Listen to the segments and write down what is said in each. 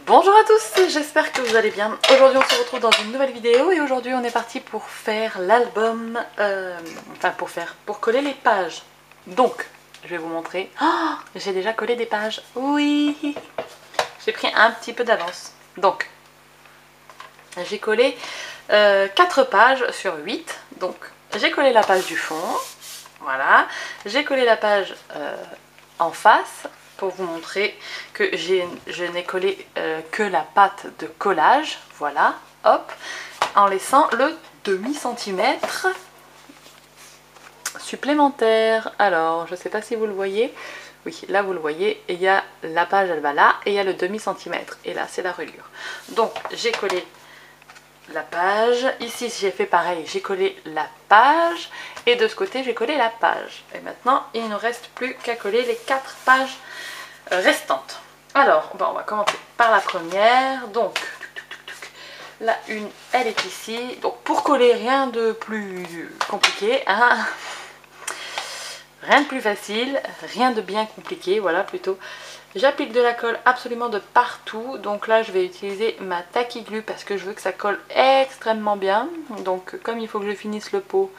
Bonjour à tous, j'espère que vous allez bien. Aujourd'hui on se retrouve dans une nouvelle vidéo et aujourd'hui on est parti pour faire l'album, pour coller les pages. Donc, je vais vous montrer. Oh, j'ai déjà collé des pages. Oui, j'ai pris un petit peu d'avance. Donc, j'ai collé 4 pages sur 8. Donc, j'ai collé la page du fond. Voilà. J'ai collé la page en face pour vous montrer que je n'ai collé que la pâte de collage. Voilà. Hop. En laissant le demi-centimètre supplémentaire. Alors, je ne sais pas si vous le voyez. Oui, là vous le voyez. Et il y a la page, elle va là. Et il y a le demi-centimètre. Et là, c'est la reliure. Donc, j'ai collé la page. Ici, j'ai fait pareil. J'ai collé la page. Et de ce côté, j'ai collé la page. Et maintenant, il ne nous reste plus qu'à coller les 4 pages restantes. Alors, bon, on va commencer par la première. Donc, la une, elle est ici. Donc, pour coller, rien de plus compliqué, hein. Rien de plus facile, rien de bien compliqué, voilà plutôt. J'applique de la colle absolument de partout. Donc là, je vais utiliser ma Tacky Glue parce que je veux que ça colle extrêmement bien. Donc, comme il faut que je finisse le pot,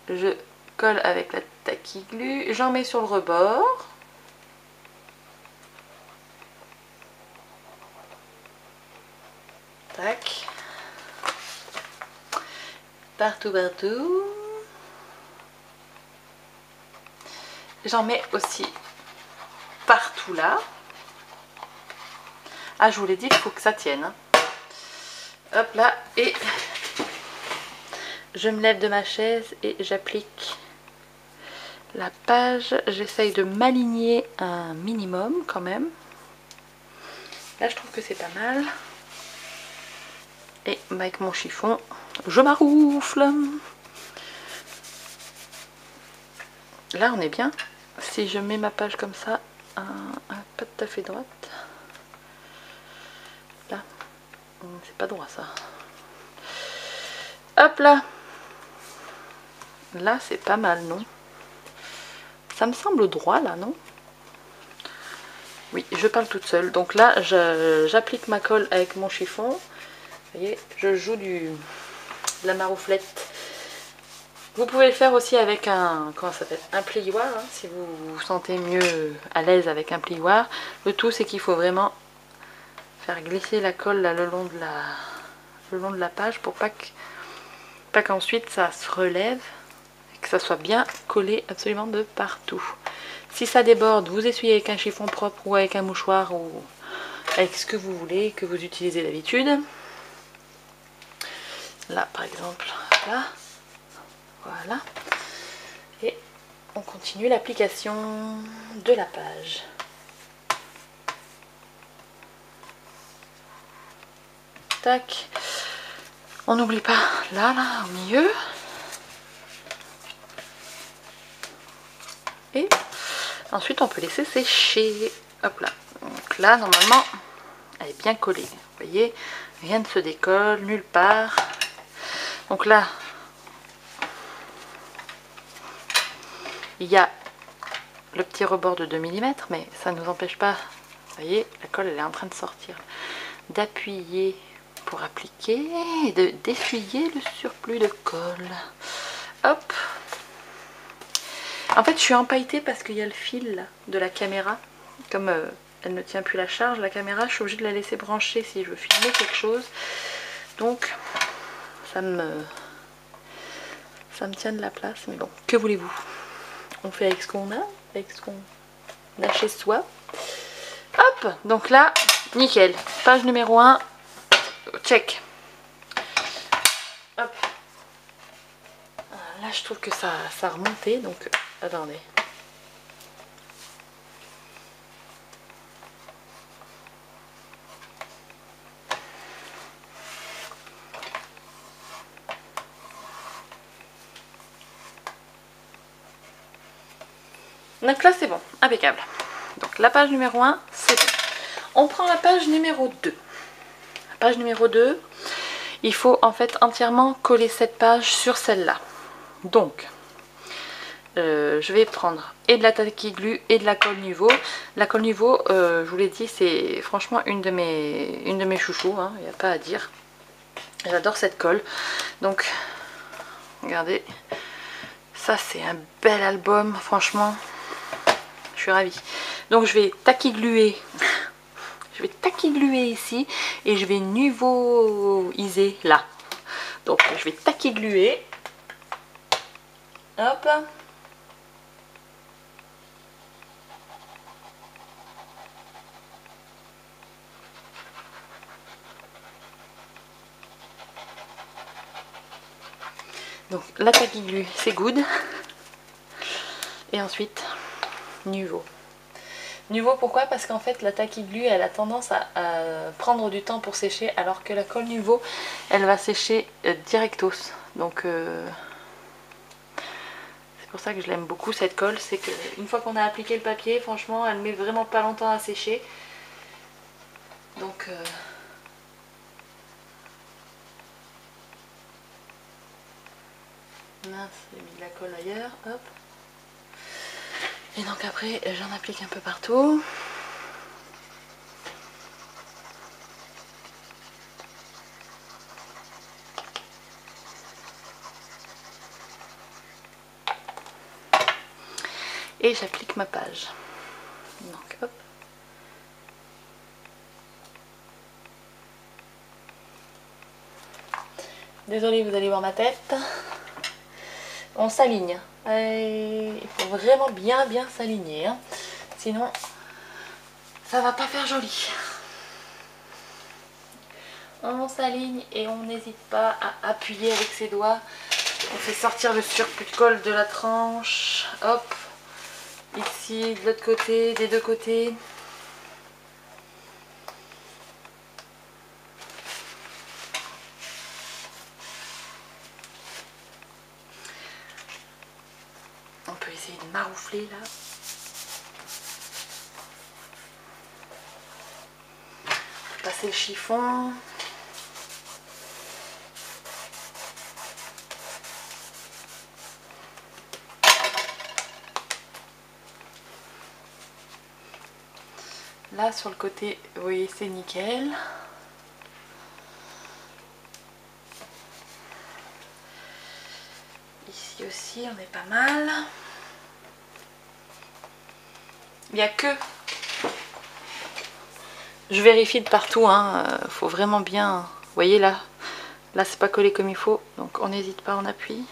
je colle avec la Tacky Glue. J'en mets sur le rebord. Tac. Partout, partout. J'en mets aussi partout là. Ah, je vous l'ai dit, il faut que ça tienne. Hop là, et je me lève de ma chaise et j'applique la page. J'essaye de m'aligner un minimum quand même. Là, je trouve que c'est pas mal. Et avec mon chiffon, je m'aroufle. Là, on est bien. Si je mets ma page comme ça, pas tout à fait droite. Là, c'est pas droit ça. Hop là. Là, c'est pas mal, non? Ça me semble droit là, non? Oui, je parle toute seule. Donc là, j'applique ma colle avec mon chiffon. Vous voyez, je joue de la marouflette. Vous pouvez le faire aussi avec un plioir, hein, si vous vous sentez mieux à l'aise avec un plioir. Le tout, c'est qu'il faut vraiment faire glisser la colle là, le long de la page pour pas qu'ensuite ça se relève et que ça soit bien collé absolument de partout. Si ça déborde, vous essuyez avec un chiffon propre ou avec un mouchoir ou avec ce que vous voulez, que vous utilisez d'habitude. Là, par exemple, là. Voilà. Et on continue l'application de la page. Tac. On n'oublie pas là, au milieu. Et ensuite, on peut laisser sécher. Hop là. Donc là, normalement, elle est bien collée. Vous voyez, rien ne se décolle, nulle part. Donc là, il y a le petit rebord de 2 mm, mais ça ne nous empêche pas, vous voyez, la colle elle est en train de sortir, d'appuyer pour appliquer et d'essuyer le surplus de colle. Hop. En fait, je suis empailletée parce qu'il y a le fil là, de la caméra. Comme elle ne tient plus la charge, la caméra, je suis obligée de la laisser brancher si je veux filmer quelque chose. Donc, ça me tient de la place, mais bon, que voulez-vous? On fait avec ce qu'on a, avec ce qu'on a chez soi. Hop, donc là, nickel. Page numéro 1, check. Hop. Là, je trouve que ça a remonté, donc attendez. Donc là c'est bon, impeccable. Donc la page numéro 1, c'est bon. On prend la page numéro 2. La page numéro 2, il faut en fait entièrement coller cette page sur celle-là. Donc, je vais prendre et de la Tacky Glue et de la colle Nuvo. La colle Nuvo, je vous l'ai dit, c'est franchement une de mes chouchous, hein, il n'y a pas à dire. J'adore cette colle. Donc, regardez, ça c'est un bel album, franchement, je suis ravie. Donc je vais Tacky Gluer, ici et je vais Nuvoiser là. Donc je vais Tacky Gluer. Hop. Donc la Tacky Glue c'est good. Et ensuite Nuvo. Nuvo pourquoi? Parce qu'en fait la Tacky Glue elle a tendance à prendre du temps pour sécher, alors que la colle Nuvo elle va sécher directos. Donc c'est pour ça que je l'aime beaucoup cette colle, c'est qu'une fois qu'on a appliqué le papier, franchement elle met vraiment pas longtemps à sécher. Donc mince, j'ai mis de la colle ailleurs, hop. Et donc après j'en applique un peu partout. Et j'applique ma page. Donc hop. Désolée, vous allez voir ma tête. On s'aligne. Il faut vraiment bien s'aligner, hein. Sinon ça va pas faire joli. On s'aligne et on n'hésite pas à appuyer avec ses doigts. On fait sortir le surplus de colle de la tranche. Hop. Ici, de l'autre côté, des deux côtés. On peut essayer de maroufler là. Passer le chiffon. Là sur le côté, vous voyez, c'est nickel. Ici aussi, on est pas mal. Il n'y a que... Je vérifie de partout, hein. Faut vraiment bien... Vous voyez là, là c'est pas collé comme il faut, donc on n'hésite pas, on appuie.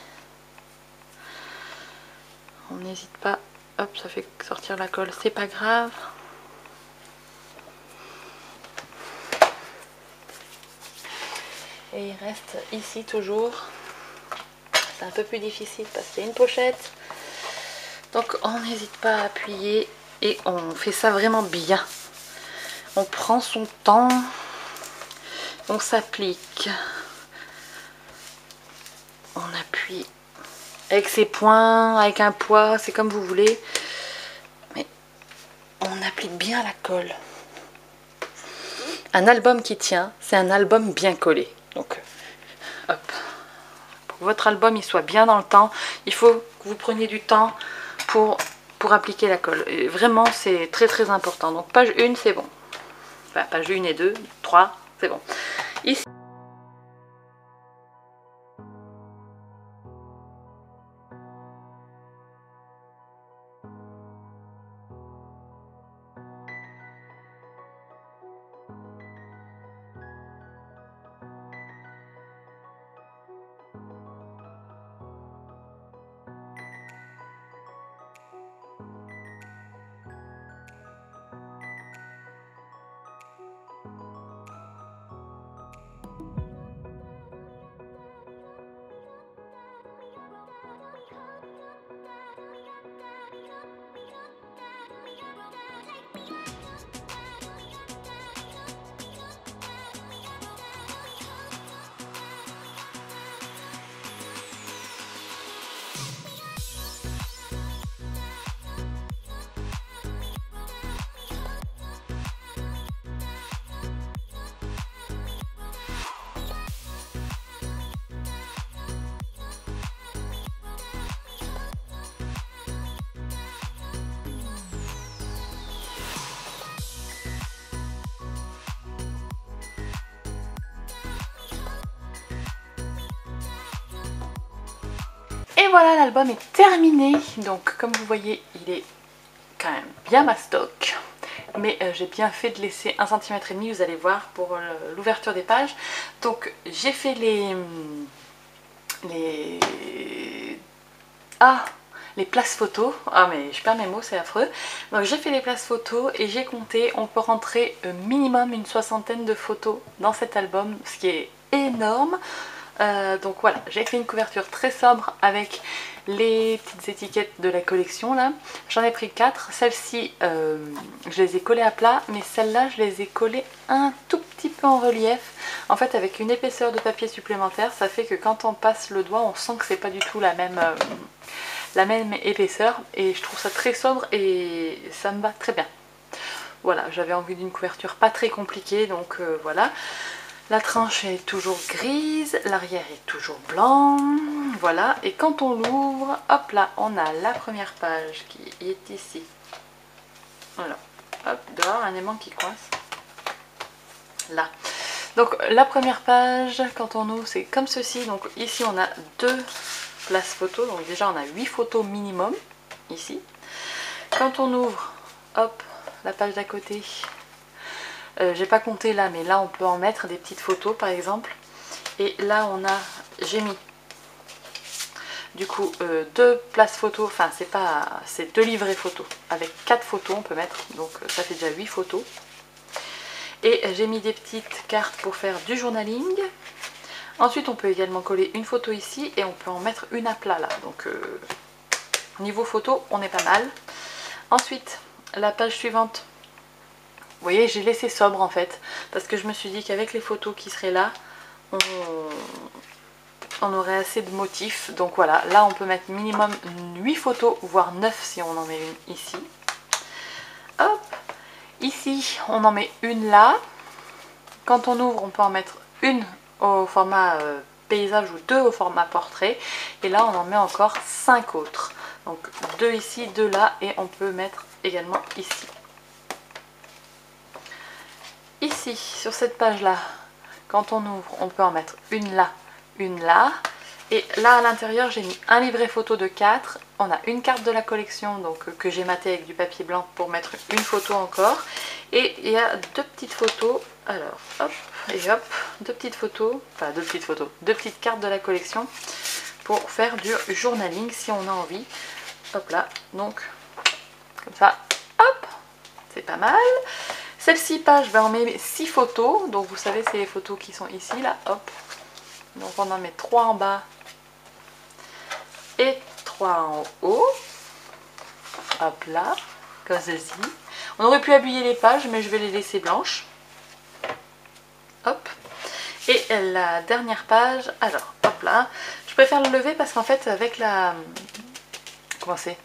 On n'hésite pas. Hop, ça fait sortir la colle, c'est pas grave. Et il reste ici toujours. C'est un peu plus difficile parce qu'il y a une pochette. Donc on n'hésite pas à appuyer et on fait ça vraiment bien. On prend son temps. On s'applique. On appuie avec ses poings, avec un poids, c'est comme vous voulez. Mais on applique bien la colle. Un album qui tient, c'est un album bien collé. Donc, hop. Pour que votre album il soit bien dans le temps, il faut que vous preniez du temps pour appliquer la colle. Et vraiment, c'est très important. Donc, page 1, c'est bon. Enfin, page 1 et 2, 3, c'est bon. Ici. Et voilà, l'album est terminé. Donc comme vous voyez, il est quand même bien mastoc. Mais j'ai bien fait de laisser 1,5 cm, vous allez voir, pour l'ouverture des pages. Donc j'ai fait les places photos. Ah mais je perds mes mots, c'est affreux. Donc j'ai fait les places photos et j'ai compté, on peut rentrer minimum une 60aine de photos dans cet album, ce qui est énorme. Donc voilà, j'ai fait une couverture très sobre avec les petites étiquettes de la collection là. J'en ai pris 4, celles-ci je les ai collées à plat, mais celles-là je les ai collées un tout petit peu en relief. En fait avec une épaisseur de papier supplémentaire, ça fait que quand on passe le doigt, on sent que c'est pas du tout la même épaisseur, et je trouve ça très sobre et ça me va très bien. Voilà, j'avais envie d'une couverture pas très compliquée, donc voilà. La tranche est toujours grise, l'arrière est toujours blanc, voilà. Et quand on l'ouvre, hop là, on a la première page qui est ici. Voilà, hop, dehors, un aimant qui coince. Là. Donc la première page, quand on ouvre, c'est comme ceci. Donc ici, on a 2 places photos, donc déjà on a 8 photos minimum, ici. Quand on ouvre, hop, la page d'à côté... j'ai pas compté là, mais là on peut en mettre des petites photos par exemple. Et là on a, j'ai mis du coup 2 places photos, enfin c'est 2 livrets photos. Avec 4 photos on peut mettre, donc ça fait déjà 8 photos. Et j'ai mis des petites cartes pour faire du journaling. Ensuite on peut également coller une photo ici et on peut en mettre une à plat là. Donc niveau photo on est pas mal. Ensuite la page suivante. Vous voyez, j'ai laissé sobre en fait, parce que je me suis dit qu'avec les photos qui seraient là, on aurait assez de motifs. Donc voilà, là on peut mettre minimum 8 photos, voire 9 si on en met une ici. Hop, ici on en met une là. Quand on ouvre, on peut en mettre une au format paysage ou 2 au format portrait. Et là on en met encore 5 autres. Donc 2 ici, 2 là, et on peut mettre également ici. Ici, sur cette page-là, quand on ouvre, on peut en mettre une là, une là. Et là, à l'intérieur, j'ai mis un livret photo de 4. On a une carte de la collection, donc que j'ai maté avec du papier blanc pour mettre une photo encore. Et il y a 2 petites photos. Alors, hop, et hop, 2 petites photos. Enfin, 2 petites photos. 2 petites cartes de la collection pour faire du journaling si on a envie. Hop là, donc, comme ça, hop, c'est pas mal. Celle-ci page, on met 6 photos, donc vous savez c'est les photos qui sont ici là, hop. Donc on en met 3 en bas et 3 en haut, hop là, comme ceci. On aurait pu habiller les pages mais je vais les laisser blanches, hop. Et la dernière page, alors hop là, je préfère le lever parce qu'en fait avec la, comment c'est,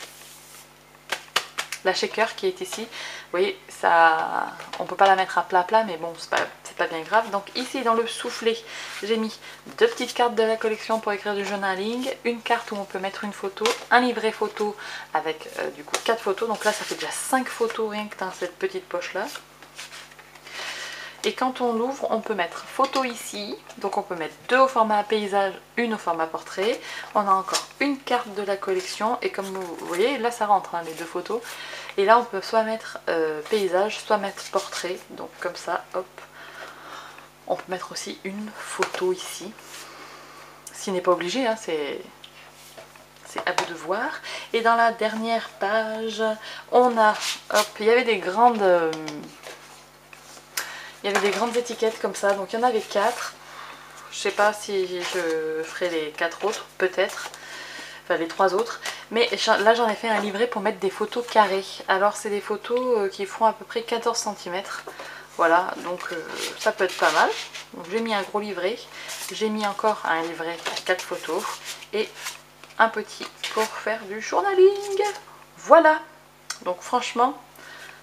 la shaker qui est ici, vous voyez, ça, on peut pas la mettre à plat mais bon, c'est pas bien grave. Donc ici dans le soufflet, j'ai mis 2 petites cartes de la collection pour écrire du journaling, une carte où on peut mettre une photo, un livret photo avec du coup 4 photos. Donc là ça fait déjà 5 photos rien que dans cette petite poche là. Et quand on l'ouvre, on peut mettre photo ici, donc on peut mettre 2 au format paysage, une au format portrait. On a encore une carte de la collection et comme vous voyez, là ça rentre hein, les 2 photos. Et là on peut soit mettre paysage, soit mettre portrait, donc comme ça, hop. On peut mettre aussi une photo ici, ce qui n'est pas obligé, hein, c'est à vous de voir. Et dans la dernière page, on a, hop, il y avait des grandes... il y avait des grandes étiquettes comme ça, donc il y en avait 4. Je sais pas si je ferai les 4 autres, peut-être. Enfin les 3 autres. Mais là j'en ai fait un livret pour mettre des photos carrées. Alors c'est des photos qui font à peu près 14 cm. Voilà, donc ça peut être pas mal. Donc j'ai mis un gros livret. J'ai mis encore un livret à 4 photos. Et un petit pour faire du journaling. Voilà. Donc franchement,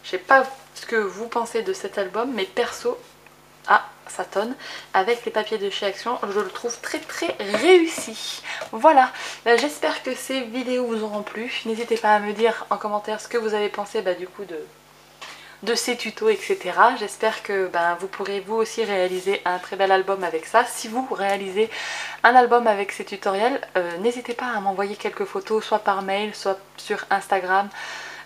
je sais pas ce que vous pensez de cet album, mais perso, ça tonne. Avec les papiers de chez Action, je le trouve très réussi. Voilà, j'espère que ces vidéos vous auront plu. N'hésitez pas à me dire en commentaire ce que vous avez pensé du coup de ces tutos, etc. J'espère que vous pourrez vous aussi réaliser un très bel album avec ça. Si vous réalisez un album avec ces tutoriels, n'hésitez pas à m'envoyer quelques photos, soit par mail, soit sur Instagram.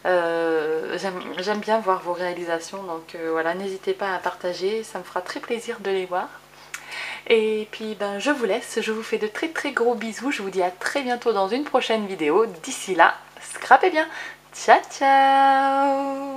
J'aime bien voir vos réalisations, donc voilà, n'hésitez pas à partager, ça me fera très plaisir de les voir. Et puis je vous laisse, je vous fais de très très gros bisous, je vous dis à très bientôt dans une prochaine vidéo. D'ici là, scrapez bien, ciao ciao.